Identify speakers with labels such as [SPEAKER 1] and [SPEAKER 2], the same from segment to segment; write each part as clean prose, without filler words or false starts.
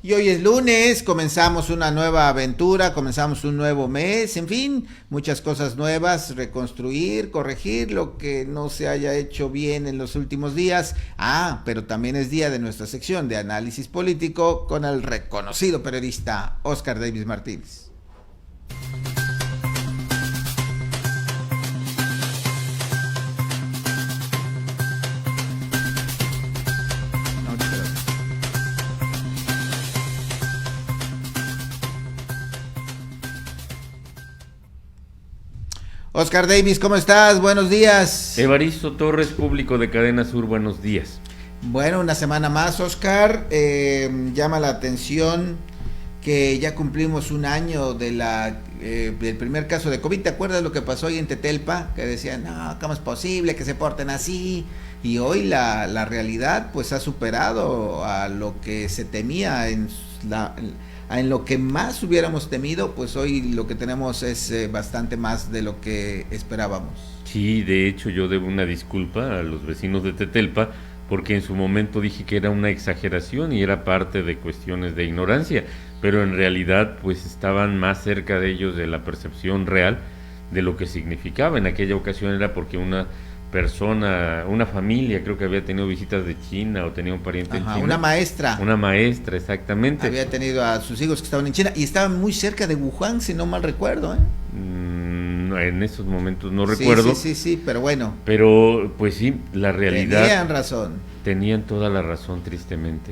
[SPEAKER 1] Y hoy es lunes, comenzamos una nueva aventura, comenzamos un nuevo mes, en fin, muchas cosas nuevas, reconstruir, corregir lo que no se haya hecho bien en los últimos días. Pero también es día de nuestra sección de análisis político con el reconocido periodista Oscar Davis Martínez. Oscar Davis, ¿cómo estás? Buenos días.
[SPEAKER 2] Evaristo Torres, público de Cadena Sur, buenos días.
[SPEAKER 1] Bueno, una semana más, Oscar. Llama la atención que ya cumplimos un año del primer caso de COVID. ¿Te acuerdas lo que pasó ahí en Tetelpa? Que decían, no, ¿cómo es posible que se porten así? Y hoy la realidad pues ha superado a lo que se temía en lo que más hubiéramos temido, pues hoy lo que tenemos es bastante más de lo que esperábamos.
[SPEAKER 2] Sí, de hecho yo debo una disculpa a los vecinos de Tetelpa porque en su momento dije que era una exageración y era parte de cuestiones de ignorancia, pero en realidad pues estaban más cerca de ellos de la percepción real de lo que significaba. En aquella ocasión era porque una persona, una familia, creo que había tenido visitas de China o tenía un pariente en China.
[SPEAKER 1] Una maestra.
[SPEAKER 2] Una maestra, exactamente.
[SPEAKER 1] Había tenido a sus hijos que estaban en China y estaban muy cerca de Wuhan, si no mal recuerdo, ¿eh?
[SPEAKER 2] En esos momentos no recuerdo.
[SPEAKER 1] Sí, pero bueno.
[SPEAKER 2] Pero, pues sí, la realidad...
[SPEAKER 1] Tenían razón.
[SPEAKER 2] Tenían toda la razón, tristemente.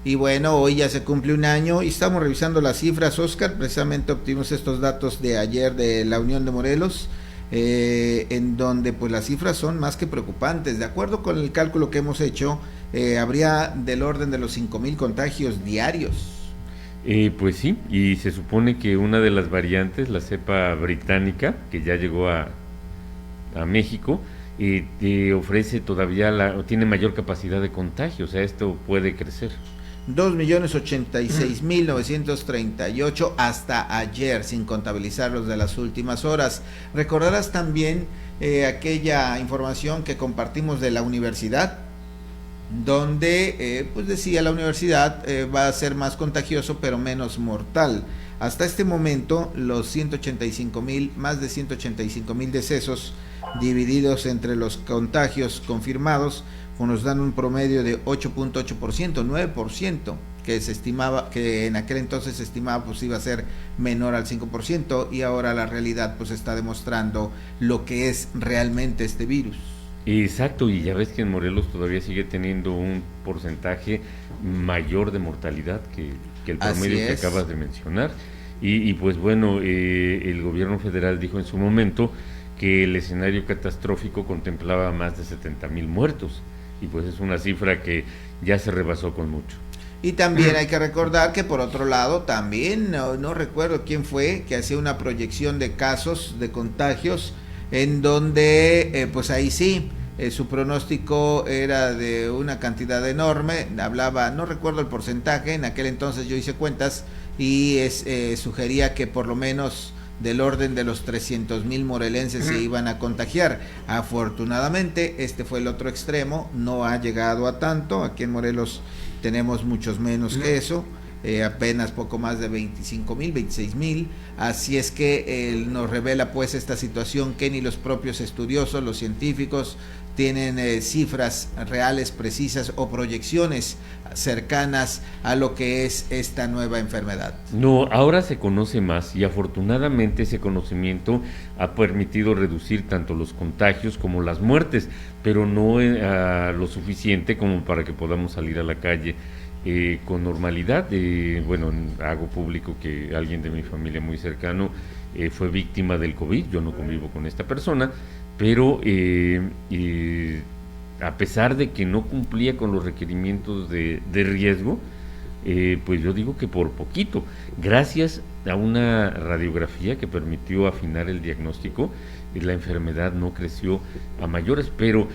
[SPEAKER 1] Y bueno, hoy ya se cumple un año y estamos revisando las cifras, Oscar. Precisamente obtuvimos estos datos de ayer de la Unión de Morelos, en donde pues las cifras son más que preocupantes. De acuerdo con el cálculo que hemos hecho, habría del orden de los 5,000 contagios diarios.
[SPEAKER 2] Pues sí, y se supone que una de las variantes, la cepa británica, que ya llegó a México, te ofrece todavía, tiene mayor capacidad de contagio, o sea, esto puede crecer.
[SPEAKER 1] 2,086,938 hasta ayer, sin contabilizar los de las últimas horas. Recordarás también aquella información que compartimos de la universidad, donde pues decía la universidad va a ser más contagioso pero menos mortal. Hasta este momento los 185,000, más de 185,000 decesos divididos entre los contagios confirmados, pues nos dan un promedio de 8.8%, 9%, que se estimaba, que en aquel entonces se estimaba pues iba a ser menor al 5%, y ahora la realidad pues está demostrando lo que es realmente este virus.
[SPEAKER 2] Exacto, y ya ves que en Morelos todavía sigue teniendo un porcentaje mayor de mortalidad que el promedio que acabas de mencionar. Y pues bueno, el gobierno federal dijo en su momento que el escenario catastrófico contemplaba más de 70,000 muertos, y pues es una cifra que ya se rebasó con mucho.
[SPEAKER 1] Y también hay que recordar que por otro lado también, no recuerdo quién fue, que hacía una proyección de casos, de contagios, en donde pues ahí sí, su pronóstico era de una cantidad enorme, hablaba, no recuerdo el porcentaje, en aquel entonces yo hice cuentas y sugería que por lo menos del orden de los 300,000 morelenses se iban a contagiar. Afortunadamente este fue el otro extremo, no ha llegado a tanto. Aquí en Morelos tenemos muchos menos que eso, apenas poco más de 25,000, 26,000, así es que nos revela pues esta situación que ni los propios estudiosos, los científicos tienen cifras reales, precisas o proyecciones cercanas a lo que es esta nueva enfermedad.
[SPEAKER 2] No, ahora se conoce más y afortunadamente ese conocimiento ha permitido reducir tanto los contagios como las muertes, pero no lo suficiente como para que podamos salir a la calle con normalidad. Bueno, hago público que alguien de mi familia muy cercano fue víctima del COVID. Yo no convivo con esta persona, pero a pesar de que no cumplía con los requerimientos de riesgo, pues yo digo que por poquito, gracias a una radiografía que permitió afinar el diagnóstico, la enfermedad no creció a mayores, pero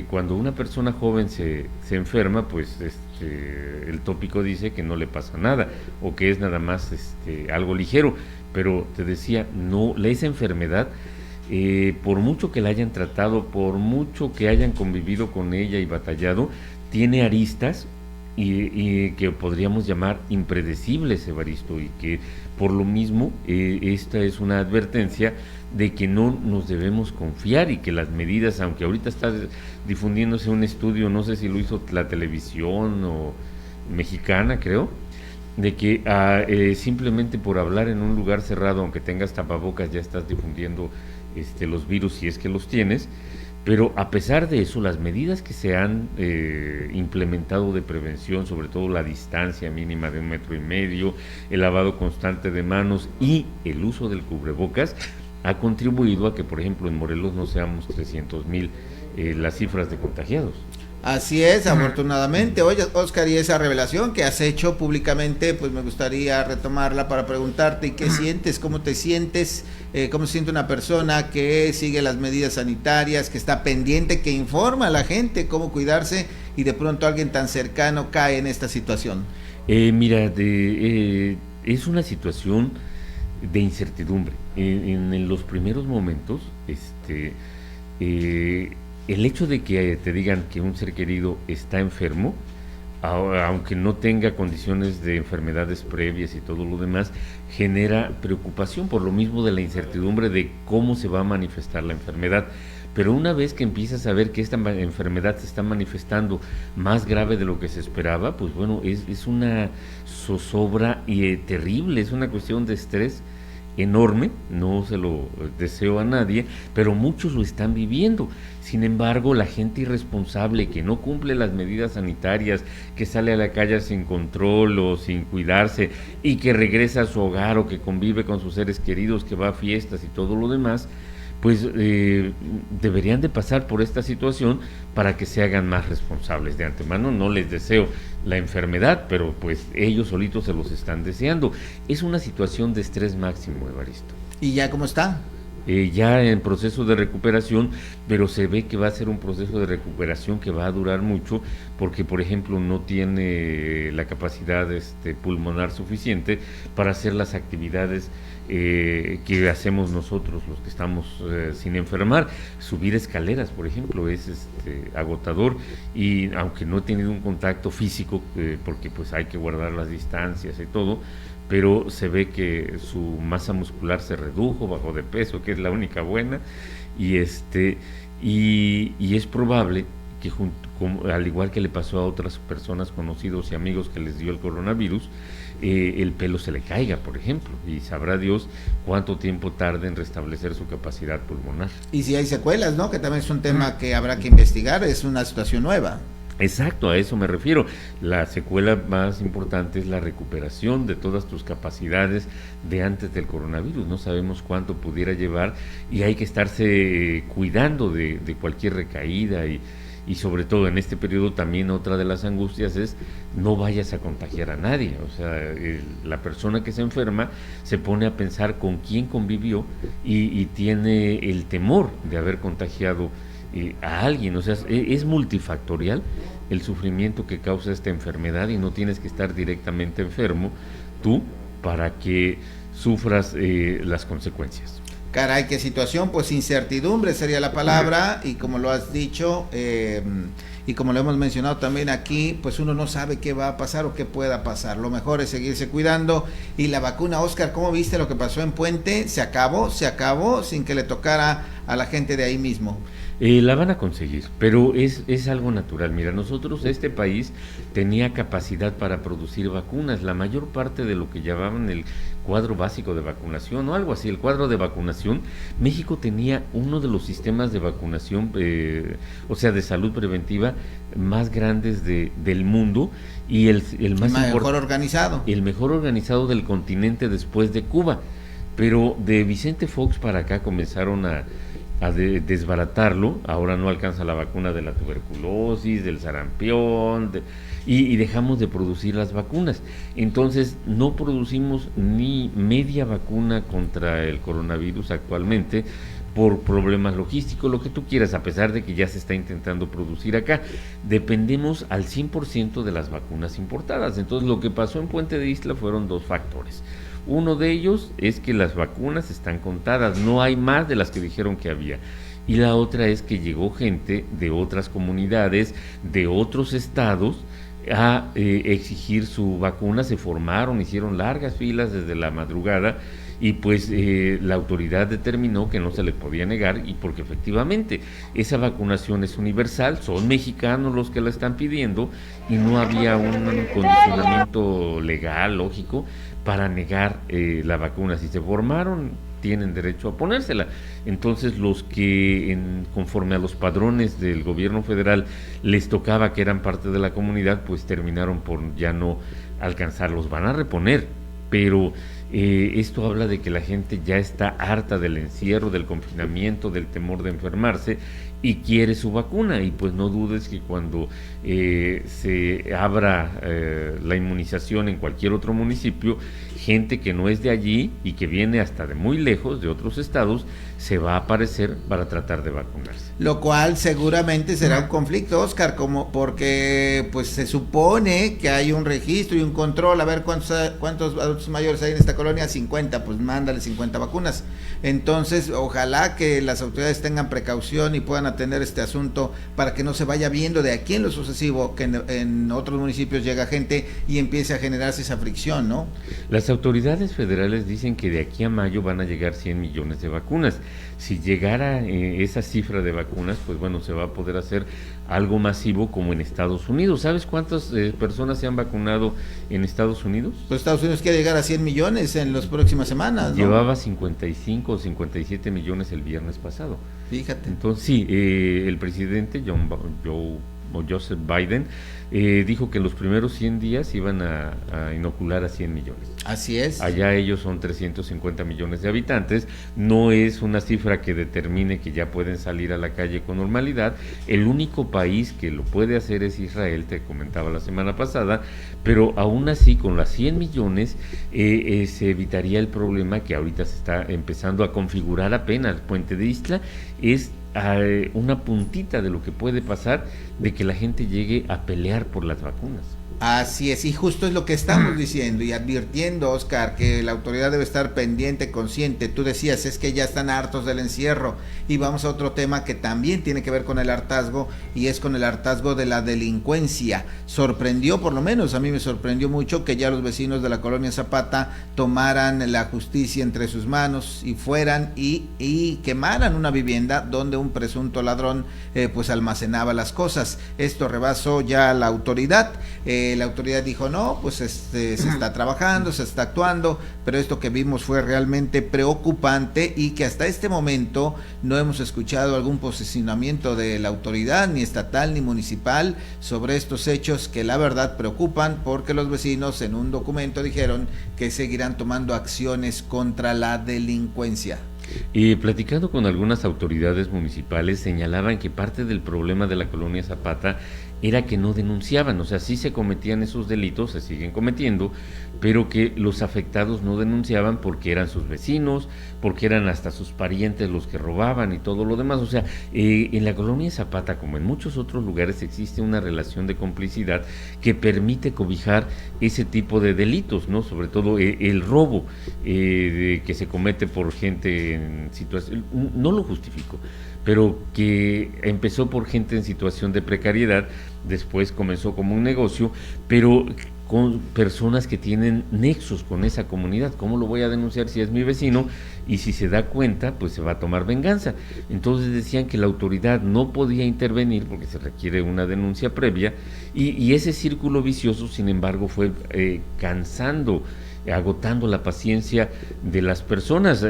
[SPEAKER 2] cuando una persona joven se enferma, pues el tópico dice que no le pasa nada o que es nada más algo ligero, pero te decía, no, esa enfermedad, por mucho que la hayan tratado, por mucho que hayan convivido con ella y batallado, tiene aristas y que podríamos llamar impredecibles, Evaristo, y que por lo mismo esta es una advertencia de que no nos debemos confiar y que las medidas, aunque ahorita está difundiéndose un estudio, no sé si lo hizo la televisión o mexicana, creo, de que simplemente por hablar en un lugar cerrado, aunque tengas tapabocas, ya estás difundiendo los virus si es que los tienes. Pero a pesar de eso, las medidas que se han implementado de prevención, sobre todo la distancia mínima de 1,5 metros, el lavado constante de manos y el uso del cubrebocas, ha contribuido a que, por ejemplo, en Morelos no seamos 300,000 las cifras de contagiados.
[SPEAKER 1] Así es, afortunadamente. Oye, Oscar, y esa revelación que has hecho públicamente, pues me gustaría retomarla para preguntarte, ¿y qué sientes? ¿Cómo te sientes? ¿Cómo se siente una persona que sigue las medidas sanitarias, que está pendiente, que informa a la gente cómo cuidarse y de pronto alguien tan cercano cae en esta situación?
[SPEAKER 2] Mira, es una situación de incertidumbre. En los primeros momentos, el hecho de que te digan que un ser querido está enfermo, aunque no tenga condiciones de enfermedades previas y todo lo demás, genera preocupación por lo mismo de la incertidumbre de cómo se va a manifestar la enfermedad. Pero una vez que empiezas a ver que esta enfermedad se está manifestando más grave de lo que se esperaba, pues bueno, es una zozobra terrible, es una cuestión de estrés enorme, no se lo deseo a nadie, pero muchos lo están viviendo. Sin embargo, la gente irresponsable que no cumple las medidas sanitarias, que sale a la calle sin control o sin cuidarse y que regresa a su hogar o que convive con sus seres queridos, que va a fiestas y todo lo demás, pues deberían de pasar por esta situación para que se hagan más responsables. De antemano no les deseo la enfermedad, pero pues ellos solitos se los están deseando. Es una situación de estrés máximo, Evaristo.
[SPEAKER 1] ¿Y ya cómo está?
[SPEAKER 2] Ya en proceso de recuperación, pero se ve que va a ser un proceso de recuperación que va a durar mucho, porque por ejemplo no tiene la capacidad pulmonar suficiente para hacer las actividades que hacemos nosotros los que estamos sin enfermar. Subir escaleras, por ejemplo, es agotador, y aunque no he tenido un contacto físico, porque pues hay que guardar las distancias y todo, pero se ve que su masa muscular se redujo, bajó de peso, que es la única buena, y es probable que al igual que le pasó a otras personas, conocidos y amigos que les dio el coronavirus, el pelo se le caiga, por ejemplo, y sabrá Dios cuánto tiempo tarda en restablecer su capacidad pulmonar.
[SPEAKER 1] Y si hay secuelas, ¿no? Que también es un tema que habrá que investigar, es una situación nueva.
[SPEAKER 2] Exacto, a eso me refiero. La secuela más importante es la recuperación de todas tus capacidades de antes del coronavirus. No sabemos cuánto pudiera llevar y hay que estarse cuidando de cualquier recaída y sobre todo en este periodo también otra de las angustias es no vayas a contagiar a nadie. O sea, la persona que se enferma se pone a pensar con quién convivió y tiene el temor de haber contagiado a alguien. O sea, es multifactorial el sufrimiento que causa esta enfermedad y no tienes que estar directamente enfermo tú para que sufras las consecuencias.
[SPEAKER 1] Caray, qué situación, pues incertidumbre sería la palabra, y como lo has dicho, y como lo hemos mencionado también aquí, pues uno no sabe qué va a pasar o qué pueda pasar. Lo mejor es seguirse cuidando. Y la vacuna, Oscar, ¿cómo viste lo que pasó en Puente? Se acabó sin que le tocara a la gente de ahí mismo.
[SPEAKER 2] La van a conseguir, pero es algo natural. Mira, nosotros, este país tenía capacidad para producir vacunas. La mayor parte de lo que llamaban el cuadro básico de vacunación o algo así, el cuadro de vacunación, México tenía uno de los sistemas de vacunación, o sea, de salud preventiva más grandes del mundo y el
[SPEAKER 1] mejor organizado.
[SPEAKER 2] El mejor organizado del continente después de Cuba. Pero de Vicente Fox para acá comenzaron a desbaratarlo. Ahora no alcanza la vacuna de la tuberculosis, del sarampión, y dejamos de producir las vacunas. Entonces no producimos ni media vacuna contra el coronavirus actualmente por problemas logísticos, lo que tú quieras, a pesar de que ya se está intentando producir acá. Dependemos al 100% de las vacunas importadas. Entonces lo que pasó en Puente de Ixtla fueron dos factores. Uno de ellos es que las vacunas están contadas, no hay más de las que dijeron que había. Y la otra es que llegó gente de otras comunidades, de otros estados, a exigir su vacuna. Se formaron, hicieron largas filas desde la madrugada y pues la autoridad determinó que no se le podía negar, y porque efectivamente esa vacunación es universal, son mexicanos los que la están pidiendo y no había un condicionamiento legal, lógico, para negar la vacuna. Si se formaron, tienen derecho a ponérsela. Entonces los que conforme a los padrones del gobierno federal les tocaba, que eran parte de la comunidad, pues terminaron por ya no alcanzarlos. Van a reponer, pero esto habla de que la gente ya está harta del encierro, del confinamiento, del temor de enfermarse, y quiere su vacuna. Y pues no dudes que cuando se abra la inmunización en cualquier otro municipio, gente que no es de allí y que viene hasta de muy lejos, de otros estados, se va a aparecer para tratar de vacunarse.
[SPEAKER 1] Lo cual seguramente será un conflicto, Oscar, como porque pues se supone que hay un registro y un control. A ver, cuántos adultos mayores hay en esta colonia. 50, pues mándale 50 vacunas. Entonces, ojalá que las autoridades tengan precaución y puedan atender este asunto para que no se vaya viendo de aquí en lo sucesivo que en otros municipios llega gente y empiece a generarse esa fricción, ¿no?
[SPEAKER 2] Las autoridades federales dicen que de aquí a mayo van a llegar 100 millones de vacunas. Si llegara esa cifra de vacunas, pues bueno, se va a poder hacer algo masivo como en Estados Unidos. ¿Sabes cuántas personas se han vacunado en Estados Unidos?
[SPEAKER 1] Pues Estados Unidos quiere llegar a 100 millones en las próximas semanas, ¿no?
[SPEAKER 2] Llevaba 55 o 57 millones el viernes pasado.
[SPEAKER 1] Fíjate.
[SPEAKER 2] Entonces sí, el presidente Joseph Biden dijo que los primeros 100 días iban a inocular a 100 millones.
[SPEAKER 1] Así es.
[SPEAKER 2] Allá ellos son 350 millones de habitantes. No es una cifra que determine que ya pueden salir a la calle con normalidad. El único país que lo puede hacer es Israel, te comentaba la semana pasada, pero aún así con las 100 millones se evitaría el problema que ahorita se está empezando a configurar apenas. El puente de Ixtla es una puntita de lo que puede pasar, de que la gente llegue a pelear por las vacunas.
[SPEAKER 1] Así es, y justo es lo que estamos diciendo y advirtiendo, Oscar, que la autoridad debe estar pendiente, consciente. Tú decías, es que ya están hartos del encierro, y vamos a otro tema que también tiene que ver con el hartazgo, y es con el hartazgo de la delincuencia. Sorprendió, por lo menos a mí me sorprendió mucho, que ya los vecinos de la colonia Zapata tomaran la justicia entre sus manos y fueran y quemaran una vivienda donde un presunto ladrón pues almacenaba las cosas. Esto rebasó ya la autoridad. La autoridad dijo no, pues se está trabajando, se está actuando, pero esto que vimos fue realmente preocupante, y que hasta este momento no hemos escuchado algún posicionamiento de la autoridad, ni estatal ni municipal, sobre estos hechos que la verdad preocupan, porque los vecinos en un documento dijeron que seguirán tomando acciones contra la delincuencia.
[SPEAKER 2] Y platicando con algunas autoridades municipales, señalaban que parte del problema de la colonia Zapata era que no denunciaban. O sea, sí se cometían esos delitos, se siguen cometiendo, pero que los afectados no denunciaban porque eran sus vecinos, porque eran hasta sus parientes los que robaban y todo lo demás. O sea, en la colonia Zapata, como en muchos otros lugares, existe una relación de complicidad que permite cobijar ese tipo de delitos, ¿no? Sobre todo el robo que se comete por gente en situación, no lo justifico, pero que empezó por gente en situación de precariedad, después comenzó como un negocio, pero con personas que tienen nexos con esa comunidad. ¿Cómo lo voy a denunciar si es mi vecino? Y si se da cuenta, pues se va a tomar venganza. Entonces decían que la autoridad no podía intervenir porque se requiere una denuncia previa, y ese círculo vicioso, sin embargo, fue agotando la paciencia de las personas.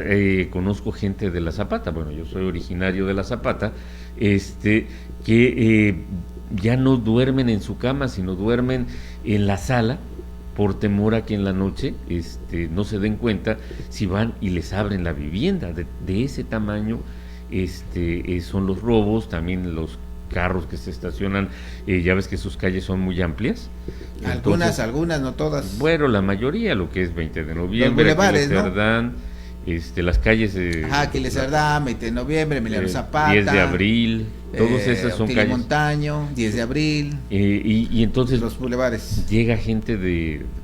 [SPEAKER 2] Conozco gente de la Zapata, bueno, yo soy originario de la Zapata, que ya no duermen en su cama, sino duermen en la sala, por temor a que en la noche no se den cuenta si van y les abren la vivienda. De ese tamaño son los robos, también los carros que se estacionan. Ya ves que sus calles son muy amplias.
[SPEAKER 1] Algunas, no todas.
[SPEAKER 2] Bueno, la mayoría, lo que es 20 de noviembre,
[SPEAKER 1] Aquiles
[SPEAKER 2] Cerdán, las calles
[SPEAKER 1] Aquiles Cerdán, 20 de noviembre, Emiliano Zapata,
[SPEAKER 2] 10 de abril, todas esas son calles.
[SPEAKER 1] Montaño, 10 de abril.
[SPEAKER 2] Y entonces
[SPEAKER 1] los bulevares.
[SPEAKER 2] Llega gente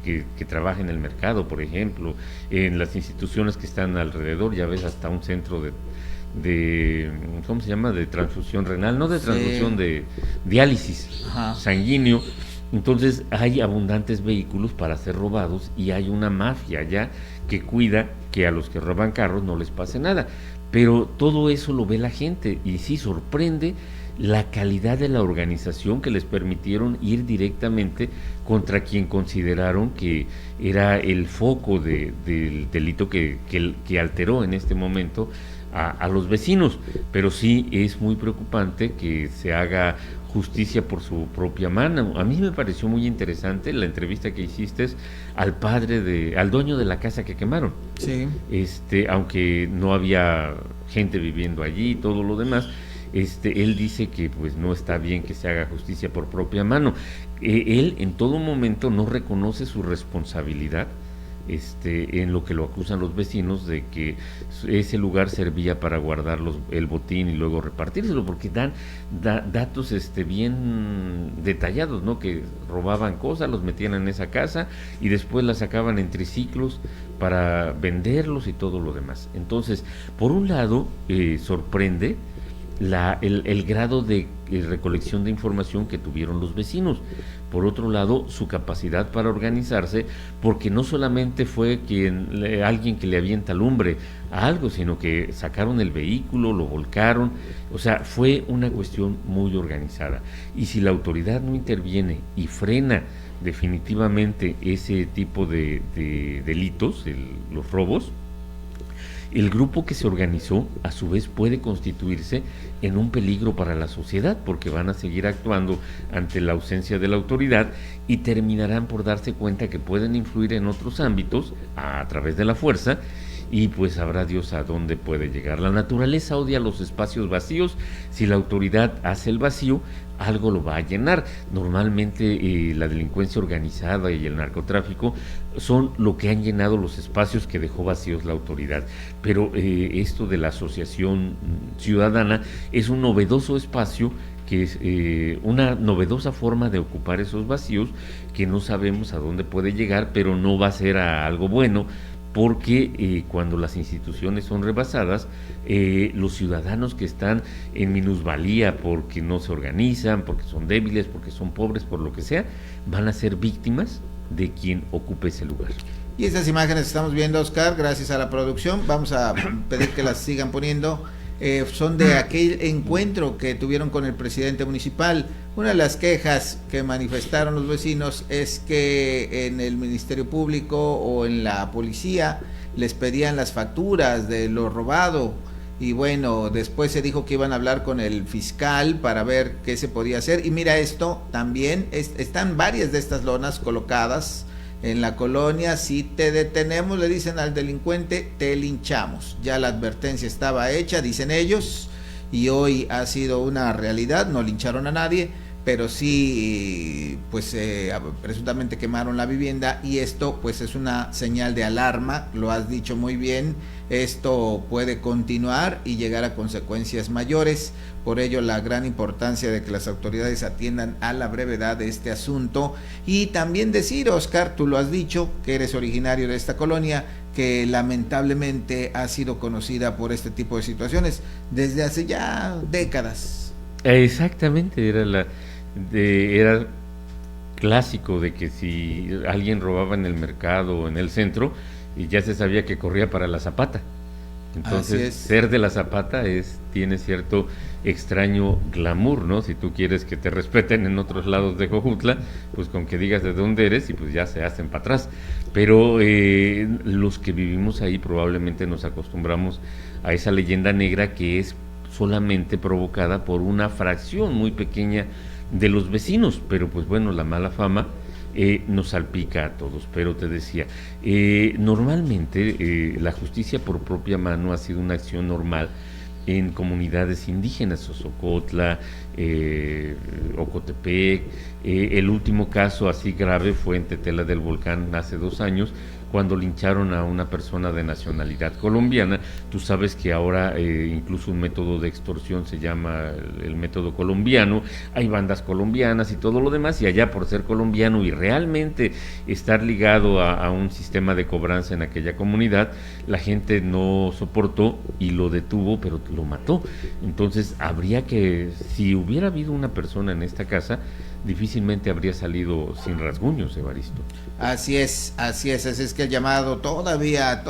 [SPEAKER 2] que trabaja en el mercado, por ejemplo, en las instituciones que están alrededor. Ya ves, hasta un centro de ¿cómo se llama? De transfusión renal, no de transfusión, de diálisis sanguíneo. Entonces hay abundantes vehículos para ser robados y hay una mafia ya que cuida que a los que roban carros no les pase nada. Pero todo eso lo ve la gente y sí sorprende la calidad de la organización que les permitieron ir directamente contra quien consideraron que era el foco del delito que alteró en este momento a los vecinos. Pero sí es muy preocupante que se haga justicia por su propia mano. A mí me pareció muy interesante la entrevista que hiciste al dueño de la casa que quemaron.
[SPEAKER 1] Sí.
[SPEAKER 2] Aunque no había gente viviendo allí y todo lo demás, él dice que pues no está bien que se haga justicia por propia mano. Él en todo momento no reconoce su responsabilidad en lo que lo acusan los vecinos de que ese lugar servía para guardar el botín y luego repartírselo, porque dan datos bien detallados, ¿no? Que robaban cosas, los metían en esa casa y después las sacaban en triciclos para venderlos y todo lo demás. Entonces, por un lado, sorprende el grado de recolección de información que tuvieron los vecinos. Por otro lado, su capacidad para organizarse, porque no solamente fue alguien que le avienta lumbre a algo, sino que sacaron el vehículo, lo volcaron, o sea, fue una cuestión muy organizada. Y si la autoridad no interviene y frena definitivamente ese tipo de delitos, los robos, el grupo que se organizó a su vez puede constituirse en un peligro para la sociedad, porque van a seguir actuando ante la ausencia de la autoridad y terminarán por darse cuenta que pueden influir en otros ámbitos a través de la fuerza, y pues sabrá Dios a dónde puede llegar. La naturaleza odia los espacios vacíos. Si la autoridad hace el vacío, algo lo va a llenar. Normalmente la delincuencia organizada y el narcotráfico son lo que han llenado los espacios que dejó vacíos la autoridad. Pero esto de la asociación ciudadana es un novedoso espacio, que es una novedosa forma de ocupar esos vacíos que no sabemos a dónde puede llegar, pero no va a ser a algo bueno, porque cuando las instituciones son rebasadas, los ciudadanos que están en minusvalía porque no se organizan, porque son débiles, porque son pobres, por lo que sea, van a ser víctimas de quien ocupe ese lugar.
[SPEAKER 1] Y estas imágenes que estamos viendo, Oscar, gracias a la producción, vamos a pedir que las sigan poniendo, son de aquel encuentro que tuvieron con el presidente municipal. Una de las quejas que manifestaron los vecinos es que en el Ministerio Público o en la policía les pedían las facturas de lo robado, y bueno, después se dijo que iban a hablar con el fiscal para ver qué se podía hacer. Y mira, esto también están varias de estas lonas colocadas en la colonia: si te detenemos, le dicen al delincuente, te linchamos. Ya la advertencia estaba hecha, dicen ellos, y hoy ha sido una realidad. No lincharon a nadie, pero sí, pues presuntamente quemaron la vivienda, y esto pues es una señal de alarma. Lo has dicho muy bien, esto puede continuar y llegar a consecuencias mayores. Por ello, la gran importancia de que las autoridades atiendan a la brevedad de este asunto. Y también decir, Oscar, tú lo has dicho, que eres originario de esta colonia, que lamentablemente ha sido conocida por este tipo de situaciones desde hace ya décadas.
[SPEAKER 2] Exactamente, era clásico de que si alguien robaba en el mercado o en el centro, y ya se sabía que corría para la Zapata. Entonces, ser de la Zapata tiene cierto extraño glamour, ¿no? Si tú quieres que te respeten en otros lados de Jojutla, pues con que digas de dónde eres y pues ya se hacen para atrás. Pero los que vivimos ahí probablemente nos acostumbramos a esa leyenda negra que es solamente provocada por una fracción muy pequeña de los vecinos, pero pues bueno, la mala fama nos salpica a todos. Pero te decía, normalmente la justicia por propia mano ha sido una acción normal en comunidades indígenas, Sosocotla, Ocotepec. El último caso así grave fue en Tetela del Volcán hace 2 años, cuando lincharon a una persona de nacionalidad colombiana. Tú sabes que ahora incluso un método de extorsión se llama el método colombiano, hay bandas colombianas y todo lo demás, y allá por ser colombiano y realmente estar ligado a un sistema de cobranza en aquella comunidad, la gente no soportó y lo detuvo, pero lo mató. Entonces habría que, si hubiera habido una persona en esta casa, difícilmente habría salido sin rasguños, Evaristo.
[SPEAKER 1] Así es, así es que el llamado todavía,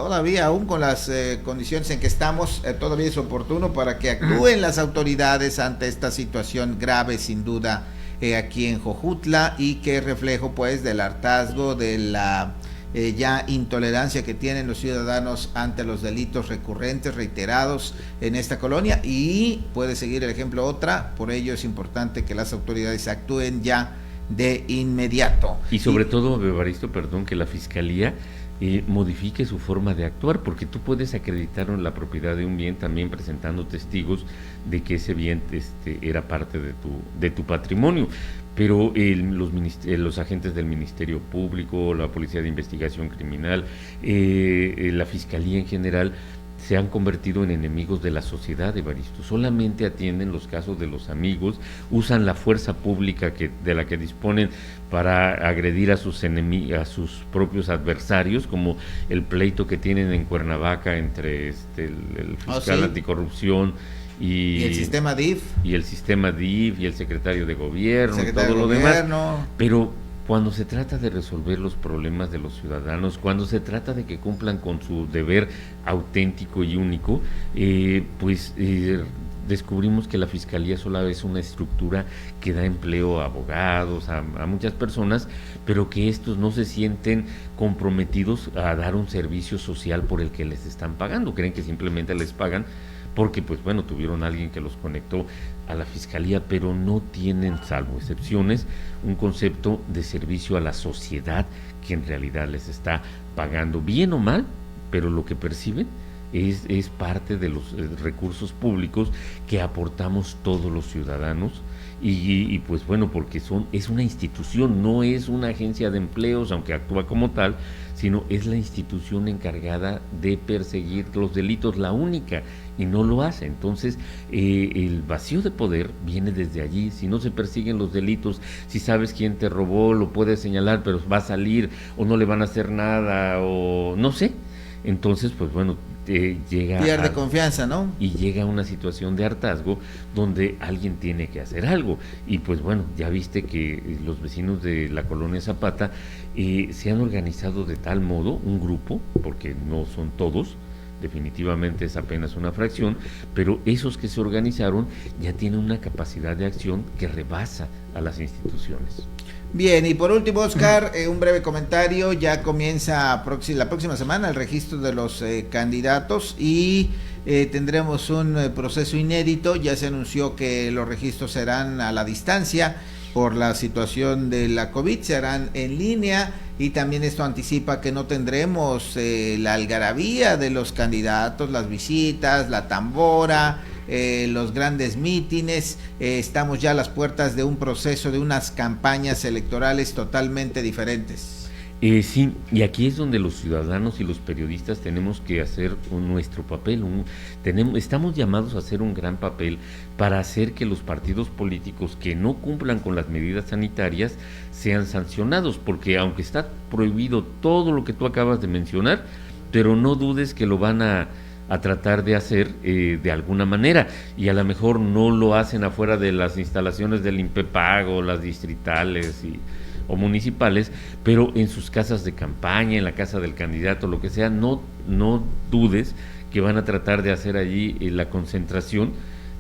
[SPEAKER 1] aún con las condiciones en que estamos, todavía es oportuno para que actúen las autoridades ante esta situación grave, sin duda, aquí en Jojutla, y que es reflejo pues del hartazgo, de la ya intolerancia que tienen los ciudadanos ante los delitos recurrentes, reiterados en esta colonia, y puede seguir el ejemplo otra. Por ello es importante que las autoridades actúen ya de inmediato.
[SPEAKER 2] Y sobre todo, Evaristo, perdón, que la Fiscalía modifique su forma de actuar, porque tú puedes acreditar la propiedad de un bien también presentando testigos de que ese bien era parte de tu patrimonio, pero los agentes del Ministerio Público, la Policía de Investigación Criminal, la Fiscalía en general, se han convertido en enemigos de la sociedad, Evaristo. Solamente atienden los casos de los amigos, usan la fuerza pública de la que disponen para agredir a sus propios adversarios, como el pleito que tienen en Cuernavaca entre el fiscal anticorrupción y
[SPEAKER 1] el sistema DIF.
[SPEAKER 2] Y el sistema DIF y el secretario de gobierno y todo lo demás. Pero cuando se trata de resolver los problemas de los ciudadanos, cuando se trata de que cumplan con su deber auténtico y único, descubrimos que la Fiscalía solo es una estructura que da empleo a abogados, a muchas personas, pero que estos no se sienten comprometidos a dar un servicio social por el que les están pagando. Creen que simplemente les pagan porque tuvieron a alguien que los conectó a la Fiscalía, pero no tienen, salvo excepciones, un concepto de servicio a la sociedad que en realidad les está pagando, bien o mal, pero lo que perciben es parte de los recursos públicos que aportamos todos los ciudadanos, porque es una institución, no es una agencia de empleos, aunque actúa como tal, sino es la institución encargada de perseguir los delitos, la única, y no lo hace. Entonces, el vacío de poder viene desde allí. Si no se persiguen los delitos, si sabes quién te robó, lo puedes señalar, pero va a salir, o no le van a hacer nada, o no sé. Entonces, pierde
[SPEAKER 1] confianza, ¿no?
[SPEAKER 2] Y llega a una situación de hartazgo donde alguien tiene que hacer algo. Y ya viste que los vecinos de la colonia Zapata se han organizado de tal modo, un grupo, porque no son todos, definitivamente es apenas una fracción, pero esos que se organizaron ya tienen una capacidad de acción que rebasa a las instituciones.
[SPEAKER 1] Bien, y por último, Oscar, un breve comentario. Ya comienza la próxima semana el registro de los candidatos y tendremos un proceso inédito. Ya se anunció que los registros serán a la distancia por la situación de la COVID, se harán en línea, y también esto anticipa que no tendremos la algarabía de los candidatos, las visitas, la tambora, los grandes mítines. Estamos ya a las puertas de un proceso, de unas campañas electorales totalmente diferentes.
[SPEAKER 2] Sí, y aquí es donde los ciudadanos y los periodistas tenemos que hacer nuestro papel. Estamos llamados a hacer un gran papel para hacer que los partidos políticos que no cumplan con las medidas sanitarias sean sancionados, porque aunque está prohibido todo lo que tú acabas de mencionar, pero no dudes que lo van a tratar de hacer de alguna manera, y a lo mejor no lo hacen afuera de las instalaciones del INPEPAG o las distritales o municipales, pero en sus casas de campaña, en la casa del candidato, lo que sea, no dudes que van a tratar de hacer allí la concentración,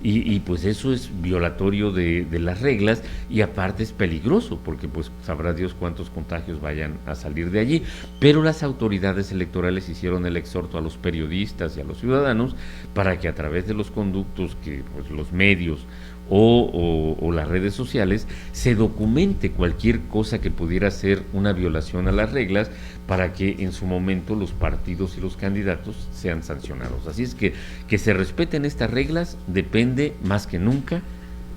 [SPEAKER 2] y eso es violatorio de las reglas, y aparte es peligroso, porque sabrá Dios cuántos contagios vayan a salir de allí. Pero las autoridades electorales hicieron el exhorto a los periodistas y a los ciudadanos para que a través de los conductos que los medios o las redes sociales se documente cualquier cosa que pudiera ser una violación a las reglas, para que en su momento los partidos y los candidatos sean sancionados. Así es que se respeten estas reglas depende más que nunca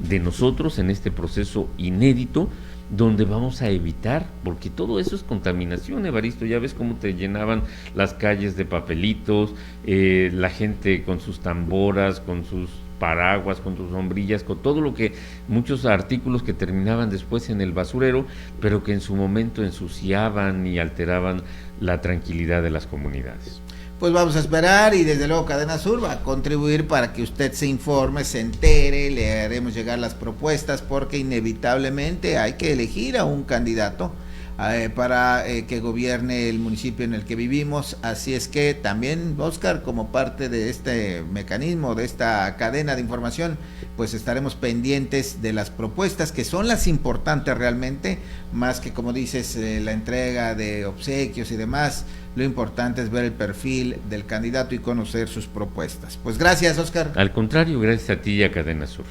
[SPEAKER 2] de nosotros en este proceso inédito, donde vamos a evitar, porque todo eso es contaminación, Evaristo. Ya ves cómo te llenaban las calles de papelitos, la gente con sus tamboras, con sus paraguas, con sus sombrillas, con todo lo que, muchos artículos que terminaban después en el basurero, pero que en su momento ensuciaban y alteraban la tranquilidad de las comunidades.
[SPEAKER 1] pues vamos a esperar y desde luego Cadena Sur va a contribuir para que usted se informe, se entere, le haremos llegar las propuestas porque inevitablemente hay que elegir a un candidato para que gobierne el municipio en el que vivimos, así es que también, Oscar, como parte de este mecanismo, de esta cadena de información, pues estaremos pendientes de las propuestas que son las importantes realmente, más que como dices, la entrega de obsequios y demás. Lo importante es ver el perfil del candidato y conocer sus propuestas. Pues gracias, Oscar.
[SPEAKER 2] Al contrario, gracias a ti y a Cadena Sur.